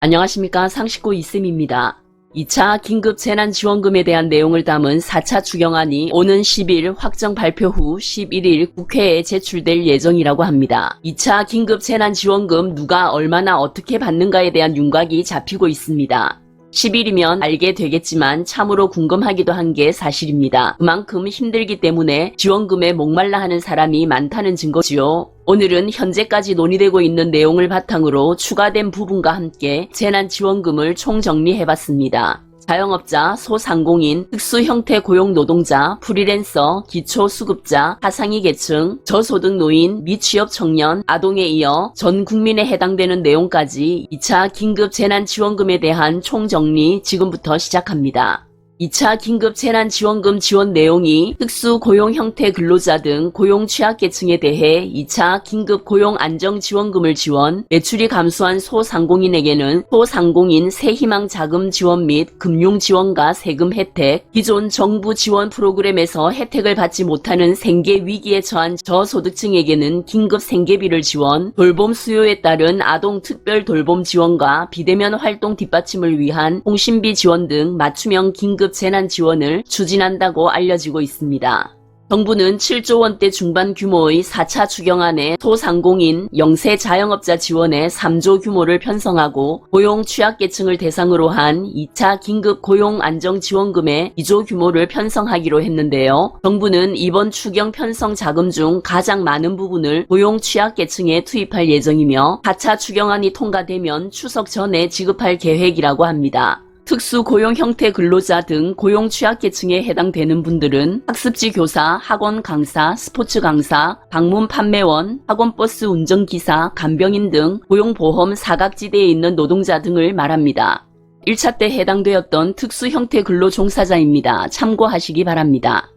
안녕하십니까, 상식고 이쌤입니다. 2차 긴급재난지원금에 대한 내용을 담은 4차 추경안이 오는 10일 확정 발표 후 11일 국회에 제출될 예정이라고 합니다. 2차 긴급재난지원금 누가 얼마나 어떻게 받는가에 대한 윤곽이 잡히고 있습니다. 10일이면 알게 되겠지만 참으로 궁금하기도 한 게 사실입니다. 그만큼 힘들기 때문에 지원금에 목말라 하는 사람이 많다는 증거지요. 오늘은 현재까지 논의되고 있는 내용을 바탕으로 추가된 부분과 함께 재난지원금을 총정리해봤습니다. 자영업자, 소상공인, 특수형태 고용노동자, 프리랜서, 기초수급자, 하상위계층, 저소득 노인, 미취업 청년, 아동에 이어 전 국민에 해당되는 내용까지 2차 긴급재난지원금에 대한 총정리 지금부터 시작합니다. 2차 긴급재난지원금 지원 내용이 특수고용 형태 근로자 등 고용 취약계층에 대해 2차 긴급고용안정지원금을 지원, 매출이 감소한 소상공인에게는 소상공인 새희망 자금 지원 및 금융지원과 세금 혜택, 기존 정부 지원 프로그램에서 혜택을 받지 못하는 생계위기에 처한 저소득층에게는 긴급 생계비를 지원, 돌봄 수요에 따른 아동 특별 돌봄 지원과 비대면 활동 뒷받침을 위한 통신비 지원 등 맞춤형 긴급 재난 지원을 추진한다고 알려지고 있습니다. 정부는 7조 원대 중반 규모의 4차 추경안에 소상공인, 영세 자영업자 지원에 3조 규모를 편성하고 고용 취약계층을 대상으로 한 2차 긴급 고용 안정지원금에 2조 규모를 편성하기로 했는데요. 정부는 이번 추경 편성 자금 중 가장 많은 부분을 고용 취약계층에 투입할 예정이며 4차 추경안이 통과되면 추석 전에 지급할 계획이라고 합니다. 특수고용 형태 근로자 등 고용 취약계층에 해당되는 분들은 학습지 교사, 학원 강사, 스포츠 강사, 방문 판매원, 학원버스 운전기사, 간병인 등 고용보험 사각지대에 있는 노동자 등을 말합니다. 1차 때 해당되었던 특수형태 근로 종사자입니다. 참고하시기 바랍니다.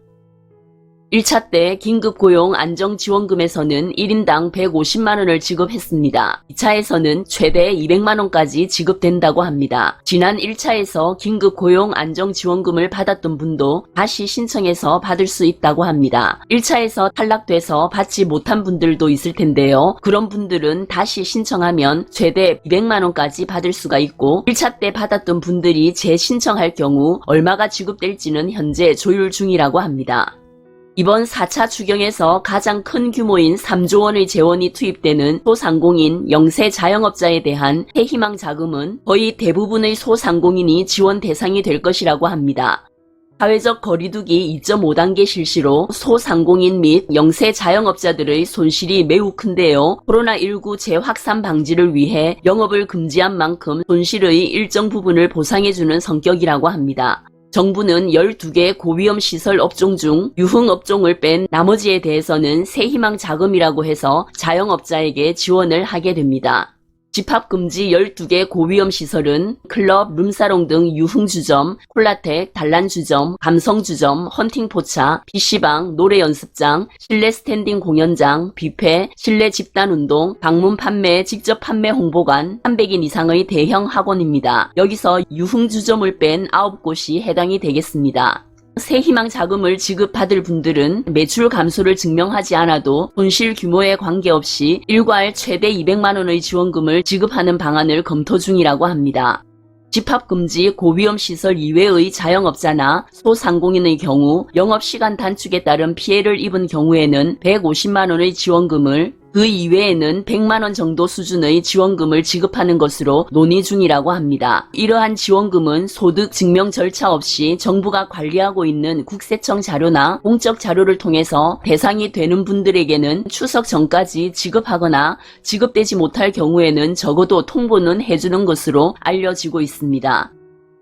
1차 때 긴급고용 안정지원금에서는 1인당 150만원을 지급했습니다. 2차에서는 최대 200만원까지 지급된다고 합니다. 지난 1차에서 긴급고용 안정지원금을 받았던 분도 다시 신청해서 받을 수 있다고 합니다. 1차에서 탈락돼서 받지 못한 분들도 있을 텐데요. 그런 분들은 다시 신청하면 최대 200만원까지 받을 수가 있고 1차 때 받았던 분들이 재신청할 경우 얼마가 지급될지는 현재 조율 중이라고 합니다. 이번 4차 추경에서 가장 큰 규모인 3조 원의 재원이 투입되는 소상공인, 영세 자영업자에 대한 새희망 자금은 거의 대부분의 소상공인이 지원 대상이 될 것이라고 합니다. 사회적 거리두기 2.5단계 실시로 소상공인 및 영세 자영업자들의 손실이 매우 큰데요. 코로나19 재확산 방지를 위해 영업을 금지한 만큼 손실의 일정 부분을 보상해주는 성격이라고 합니다. 정부는 12개 고위험 시설 업종 중 유흥업종을 뺀 나머지에 대해서는 새희망 자금이라고 해서 자영업자에게 지원을 하게 됩니다. 집합금지 12개 고위험 시설은 클럽, 룸사롱 등 유흥주점, 콜라텍, 단란주점, 감성주점, 헌팅포차, PC방, 노래연습장, 실내 스탠딩 공연장, 뷔페, 실내 집단운동, 방문 판매, 직접 판매 홍보관, 300인 이상의 대형 학원입니다. 여기서 유흥주점을 뺀 9곳이 해당이 되겠습니다. 새희망 자금을 지급받을 분들은 매출 감소를 증명하지 않아도 손실 규모에 관계없이 일괄 최대 200만원의 지원금을 지급하는 방안을 검토 중이라고 합니다. 집합금지 고위험 시설 이외의 자영업자나 소상공인의 경우 영업시간 단축에 따른 피해를 입은 경우에는 150만원의 지원금을, 그 이외에는 100만원 정도 수준의 지원금을 지급하는 것으로 논의 중이라고 합니다. 이러한 지원금은 소득 증명 절차 없이 정부가 관리하고 있는 국세청 자료나 공적 자료를 통해서 대상이 되는 분들에게는 추석 전까지 지급하거나 지급되지 못할 경우에는 적어도 통보는 해주는 것으로 알려지고 있습니다.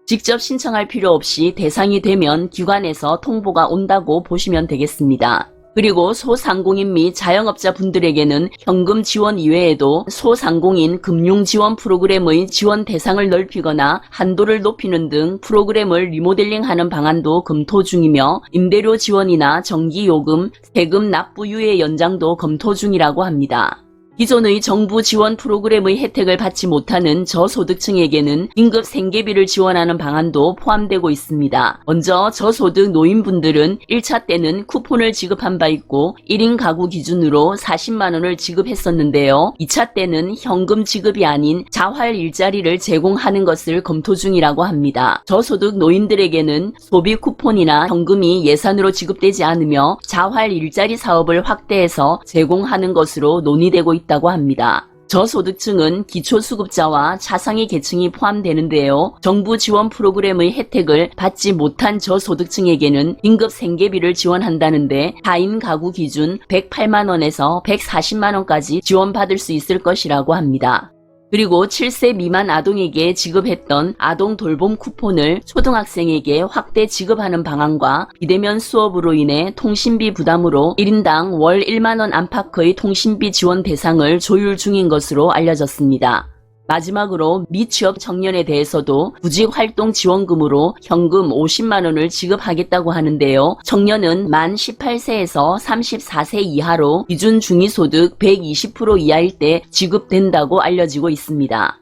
직접 신청할 필요 없이 대상이 되면 기관에서 통보가 온다고 보시면 되겠습니다. 그리고 소상공인 및 자영업자 분들에게는 현금 지원 이외에도 소상공인 금융지원 프로그램의 지원 대상을 넓히거나 한도를 높이는 등 프로그램을 리모델링하는 방안도 검토 중이며 임대료 지원이나 전기요금, 세금 납부 유예 연장도 검토 중이라고 합니다. 기존의 정부 지원 프로그램의 혜택을 받지 못하는 저소득층에게는 긴급 생계비를 지원하는 방안도 포함되고 있습니다. 먼저 저소득 노인분들은 1차 때는 쿠폰을 지급한 바 있고 1인 가구 기준으로 40만 원을 지급했었는데요. 2차 때는 현금 지급이 아닌 자활 일자리를 제공하는 것을 검토 중이라고 합니다. 저소득 노인들에게는 소비 쿠폰이나 현금이 예산으로 지급되지 않으며 자활 일자리 사업을 확대해서 제공하는 것으로 논의되고 있다고 합니다. 저소득층은 기초수급자와 차상위 계층이 포함되는데요. 정부 지원 프로그램의 혜택을 받지 못한 저소득층에게는 긴급 생계비를 지원한다는데 4인 가구 기준 108만 원에서 140만 원까지 지원받을 수 있을 것이라고 합니다. 그리고 7세 미만 아동에게 지급했던 아동 돌봄 쿠폰을 초등학생에게 확대 지급하는 방안과 비대면 수업으로 인해 통신비 부담으로 1인당 월 1만 원 안팎의 통신비 지원 대상을 조율 중인 것으로 알려졌습니다. 마지막으로 미취업 청년에 대해서도 구직활동지원금으로 현금 50만 원을 지급하겠다고 하는데요. 청년은 만 18세에서 34세 이하로 기준 중위소득 120% 이하일 때 지급된다고 알려지고 있습니다.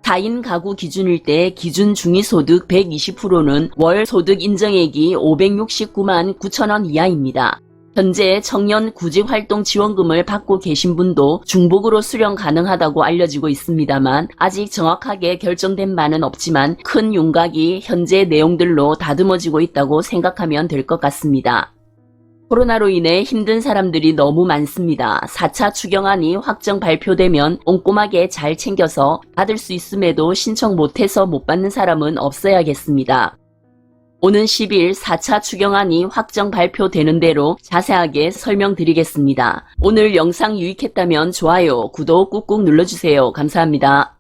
4인 가구 기준일 때 기준 중위소득 120%는 월 소득 인정액이 569만 9천 원 이하입니다. 현재 청년 구직활동 지원금을 받고 계신 분도 중복으로 수령 가능하다고 알려지고 있습니다만 아직 정확하게 결정된 바는 없지만 큰 윤곽이 현재 내용들로 다듬어지고 있다고 생각하면 될 것 같습니다. 코로나로 인해 힘든 사람들이 너무 많습니다. 4차 추경안이 확정 발표되면 꼼꼼하게 잘 챙겨서 받을 수 있음에도 신청 못해서 못 받는 사람은 없어야겠습니다. 오는 10일 4차 추경안이 확정 발표되는 대로 자세하게 설명드리겠습니다. 오늘 영상 유익했다면 좋아요, 구독 꾹꾹 눌러주세요. 감사합니다.